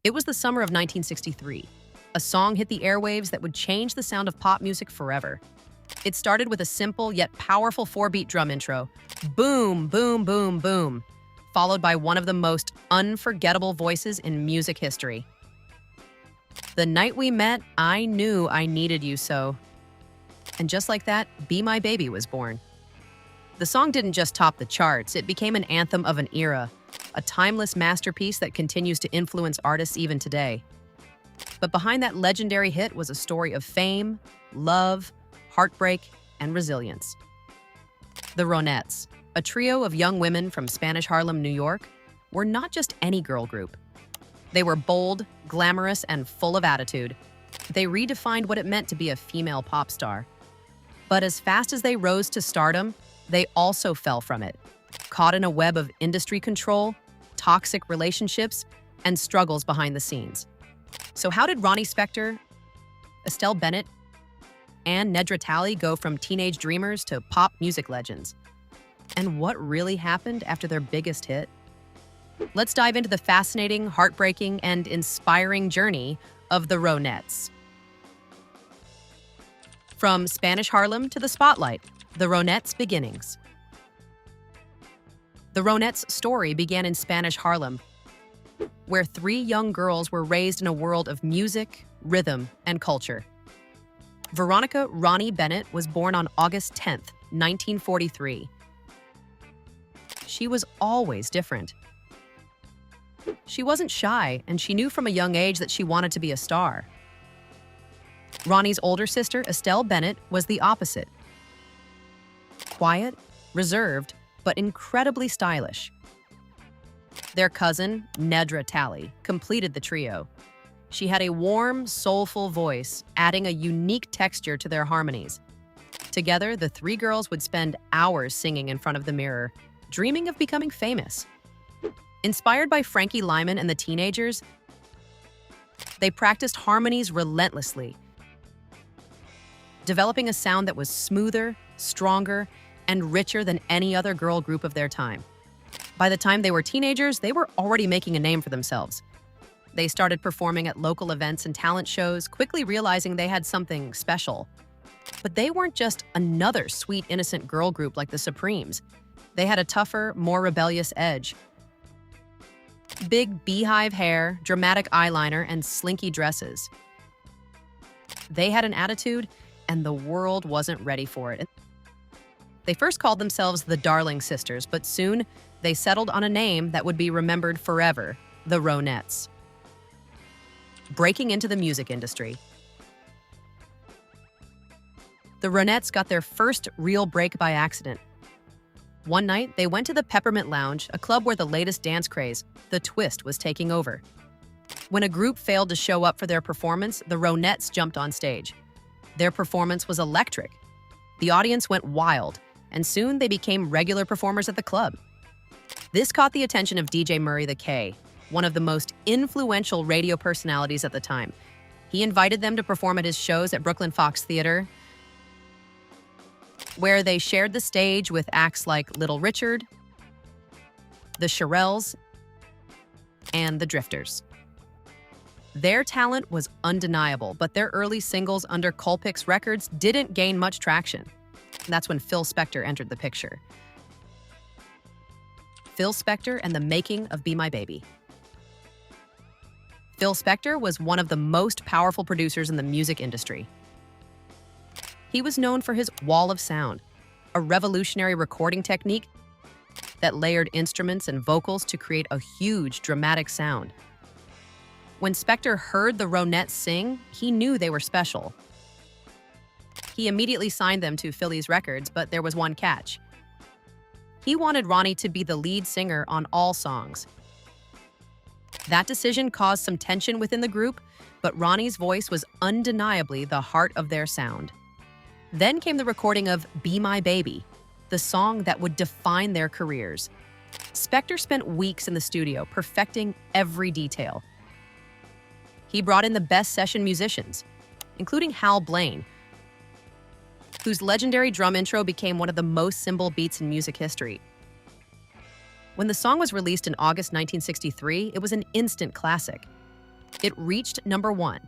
It was the summer of 1963. A song hit the airwaves that would change the sound of pop music forever. It started with a simple yet powerful 4-beat drum intro. Boom, boom, boom, boom. Followed by one of the most unforgettable voices in music history. The night we met, I knew I needed you so. And just like that, Be My Baby was born. The song didn't just top the charts, it became an anthem of an era, a timeless masterpiece that continues to influence artists even today. But behind that legendary hit was a story of fame, love, heartbreak, and resilience. The Ronettes, a trio of young women from Spanish Harlem, New York, were not just any girl group. They were bold, glamorous, and full of attitude. They redefined what it meant to be a female pop star. But as fast as they rose to stardom, they also fell from it, caught in a web of industry control, toxic relationships, and struggles behind the scenes. So how did Ronnie Spector, Estelle Bennett, and Nedra Talley go from teenage dreamers to pop music legends? And what really happened after their biggest hit? Let's dive into the fascinating, heartbreaking, and inspiring journey of the Ronettes. From Spanish Harlem to the spotlight, the Ronettes' beginnings. The Ronettes' story began in Spanish Harlem, where 3 young girls were raised in a world of music, rhythm, and culture. Veronica Ronnie Bennett was born on August 10th, 1943. She was always different. She wasn't shy, and she knew from a young age that she wanted to be a star. Ronnie's older sister, Estelle Bennett, was the opposite. Quiet, reserved, but incredibly stylish. Their cousin, Nedra Talley, completed the trio. She had a warm, soulful voice, adding a unique texture to their harmonies. Together, the 3 girls would spend hours singing in front of the mirror, dreaming of becoming famous. Inspired by Frankie Lyman and the Teenagers, they practiced harmonies relentlessly, developing a sound that was smoother, stronger, and richer than any other girl group of their time. By the time they were teenagers, they were already making a name for themselves. They started performing at local events and talent shows, quickly realizing they had something special. But they weren't just another sweet, innocent girl group like the Supremes. They had a tougher, more rebellious edge. Big beehive hair, dramatic eyeliner, and slinky dresses. They had an attitude, and the world wasn't ready for it. They first called themselves the Darling Sisters, but soon they settled on a name that would be remembered forever, the Ronettes. Breaking into the music industry. The Ronettes got their first real break by accident. One night, they went to the Peppermint Lounge, a club where the latest dance craze, the twist, was taking over. When a group failed to show up for their performance, the Ronettes jumped on stage. Their performance was electric. The audience went wild, and soon they became regular performers at the club. This caught the attention of DJ Murray the K, one of the most influential radio personalities at the time. He invited them to perform at his shows at Brooklyn Fox Theater, where they shared the stage with acts like Little Richard, the Shirelles, and the Drifters. Their talent was undeniable, but their early singles under Colpix Records didn't gain much traction. That's when Phil Spector entered the picture. Phil Spector and the making of Be My Baby. Phil Spector was one of the most powerful producers in the music industry. He was known for his wall of sound, a revolutionary recording technique that layered instruments and vocals to create a huge, dramatic sound. When Spector heard the Ronettes sing, he knew they were special. He immediately signed them to Philly's Records, but there was one catch. He wanted Ronnie to be the lead singer on all songs. That decision caused some tension within the group, but Ronnie's voice was undeniably the heart of their sound. Then came the recording of Be My Baby, the song that would define their careers. Spector spent weeks in the studio perfecting every detail. He brought in the best session musicians, including Hal Blaine, whose legendary drum intro became one of the most symbol beats in music history. When the song was released in August 1963, it was an instant classic. It reached number 1,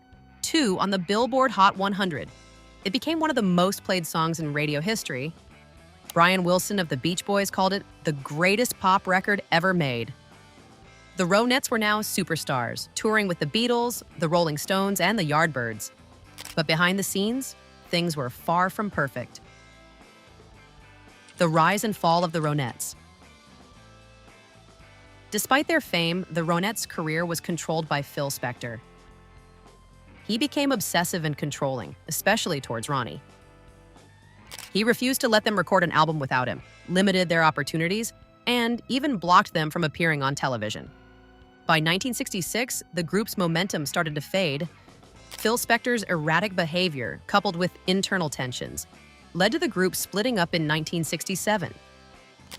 2 on the Billboard Hot 100. It became one of the most played songs in radio history. Brian Wilson of the Beach Boys called it the greatest pop record ever made. The Ronettes were now superstars, touring with the Beatles, the Rolling Stones, and the Yardbirds. But behind the scenes, things were far from perfect. The rise and fall of the Ronettes. Despite their fame, the Ronettes' career was controlled by Phil Spector. He became obsessive and controlling, especially towards Ronnie. He refused to let them record an album without him, limited their opportunities, and even blocked them from appearing on television. By 1966, the group's momentum started to fade. Phil Spector's erratic behavior, coupled with internal tensions, led to the group splitting up in 1967.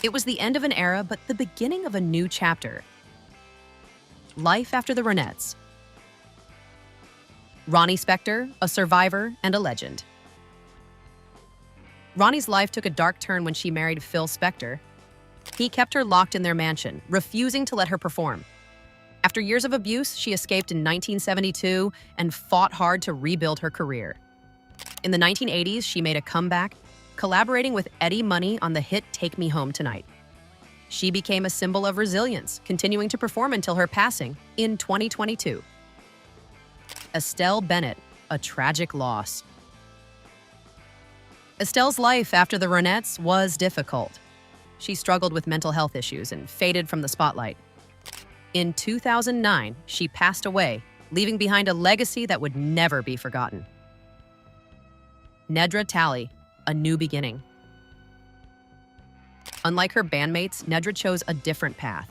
It was the end of an era, but the beginning of a new chapter. Life after the Ronettes. Ronnie Spector, a survivor and a legend. Ronnie's life took a dark turn when she married Phil Spector. He kept her locked in their mansion, refusing to let her perform. After years of abuse, she escaped in 1972 and fought hard to rebuild her career. In the 1980s, she made a comeback, collaborating with Eddie Money on the hit Take Me Home Tonight. She became a symbol of resilience, continuing to perform until her passing in 2022. Estelle Bennett, a tragic loss. Estelle's life after the Ronettes was difficult. She struggled with mental health issues and faded from the spotlight. In 2009, she passed away, leaving behind a legacy that would never be forgotten. Nedra Talley, a new beginning. Unlike her bandmates, Nedra chose a different path.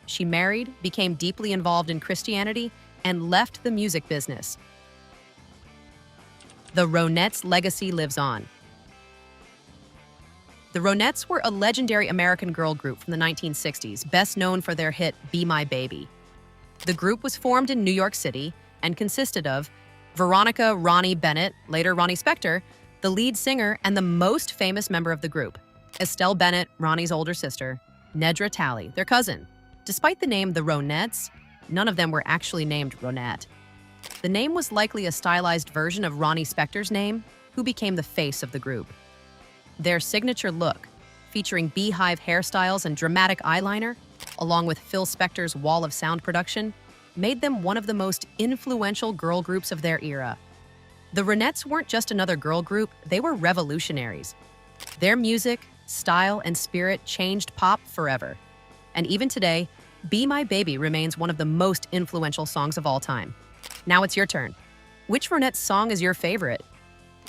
She married, became deeply involved in Christianity, and left the music business. The Ronettes' legacy lives on. The Ronettes were a legendary American girl group from the 1960s, best known for their hit Be My Baby. The group was formed in New York City and consisted of Veronica Ronnie Bennett, later Ronnie Spector, the lead singer and the most famous member of the group, Estelle Bennett, Ronnie's older sister, Nedra Talley, their cousin. Despite the name The Ronettes, none of them were actually named Ronette. The name was likely a stylized version of Ronnie Spector's name, who became the face of the group. Their signature look, featuring beehive hairstyles and dramatic eyeliner, along with Phil Spector's wall of sound production, made them one of the most influential girl groups of their era. The Ronettes weren't just another girl group, they were revolutionaries. Their music, style, and spirit changed pop forever. And even today, Be My Baby remains one of the most influential songs of all time. Now it's your turn. Which Ronettes song is your favorite?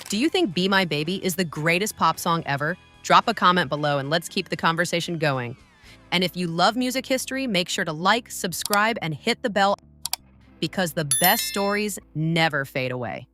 Do you think Be My Baby is the greatest pop song ever? Drop a comment below and let's keep the conversation going. And if you love music history, make sure to like, subscribe, and hit the bell because the best stories never fade away.